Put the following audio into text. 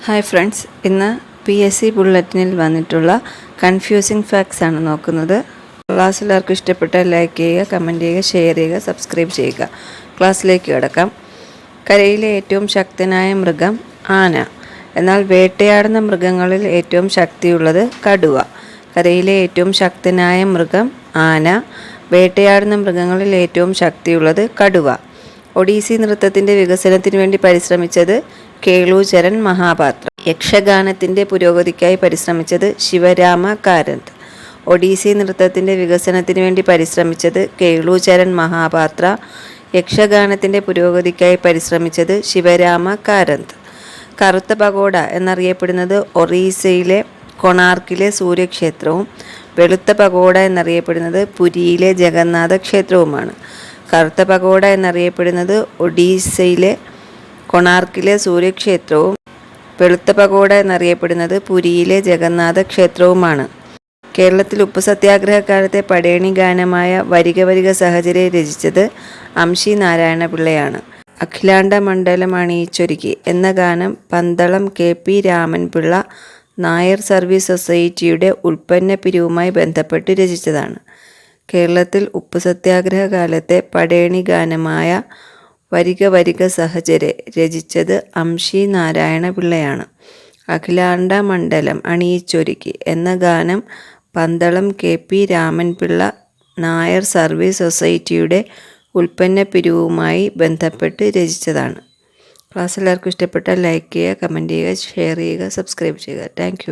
Hi friends, ഇന്ന് PSC ബുള്ളറ്റിനിൽ വന്നിട്ടുള്ള confusing facts ആണ് നോക്കുന്നത്. ക്ലാസ് എല്ലാവർക്കും ഇഷ്ടപ്പെട്ടാൽ ലൈക്ക് ചെയ്യുക, കമൻറ്റ് ചെയ്യുക, ഷെയർ ചെയ്യുക, സബ്സ്ക്രൈബ് ചെയ്യുക. ക്ലാസ്സിലേക്ക് കിടക്കാം. കരയിലെ ഏറ്റവും ശക്തനായ മൃഗം ആന. എന്നാൽ വേട്ടയാടുന്ന മൃഗങ്ങളിൽ ഏറ്റവും ശക്തിയുള്ളത് കടുവ. കരയിലെ ഏറ്റവും ശക്തനായ മൃഗം ആന. വേട്ടയാടുന്ന മൃഗങ്ങളിൽ ഏറ്റവും ശക്തിയുള്ളത് കടുവ. ഒഡീസി നൃത്തത്തിൻ്റെ വികസനത്തിന് വേണ്ടി പരിശ്രമിച്ചത് കേളൂചരൺ മഹാപാത്ര. യക്ഷഗാനത്തിൻ്റെ പുരോഗതിക്കായി പരിശ്രമിച്ചത് ശിവരാമ കാരന്ത്. ഒഡീസി നൃത്തത്തിൻ്റെ വികസനത്തിന് വേണ്ടി പരിശ്രമിച്ചത് കേളൂചരൺ മഹാപാത്ര. യക്ഷഗാനത്തിൻ്റെ പുരോഗതിക്കായി പരിശ്രമിച്ചത് ശിവരാമ കാരന്ത്. കറുത്ത പഗോഡ എന്നറിയപ്പെടുന്നത് ഒറീസയിലെ കൊണാർക്കിലെ സൂര്യക്ഷേത്രവും വെളുത്ത പഗോഡ എന്നറിയപ്പെടുന്നത് പുരിയിലെ ജഗന്നാഥ ക്ഷേത്രവുമാണ്. കറുത്ത പഗോഡ എന്നറിയപ്പെടുന്നത് ഒഡീസയിലെ കൊണാർക്കിലെ സൂര്യക്ഷേത്രവും വെളുത്ത പഗോഡ എന്നറിയപ്പെടുന്നത് പുരിയിലെ ജഗന്നാഥ ക്ഷേത്രവുമാണ്. കേരളത്തിൽ ഉപ്പ് സത്യാഗ്രഹകാലത്തെ പടയണി ഗാനമായ വരിക വരിക സഹചരെ രചിച്ചത് അംശി നാരായണ പിള്ളയാണ്. അഖിലാണ്ട മണ്ഡലം അണിയിച്ചൊരുക്കി എന്ന ഗാനം പന്തളം KP രാമൻപിള്ള നായർ സർവീസ് സൊസൈറ്റിയുടെ ഉൽപ്പന്ന പിരിവുമായി ബന്ധപ്പെട്ട് രചിച്ചതാണ്. കേരളത്തിൽ ഉപ്പ് സത്യാഗ്രഹ കാലത്തെ പടയണി ഗാനമായ വരിക വരിക സഹചരെ രചിച്ചത് അംശി നാരായണ പിള്ളയാണ്. അഖിലാണ്ട മണ്ഡലം അണിയിച്ചൊരുക്കി എന്ന ഗാനം പന്തളം KP രാമൻപിള്ള നായർ സർവീസ് സൊസൈറ്റിയുടെ ഉൽപ്പന്ന പിരിവുമായി ബന്ധപ്പെട്ട് രചിച്ചതാണ്. ക്ലാസ് എല്ലാവർക്കും ഇഷ്ടപ്പെട്ടാൽ ലൈക്ക് ചെയ്യുക, കമൻറ്റ് ചെയ്യുക, ഷെയർ ചെയ്യുക, സബ്സ്ക്രൈബ് ചെയ്യുക. താങ്ക്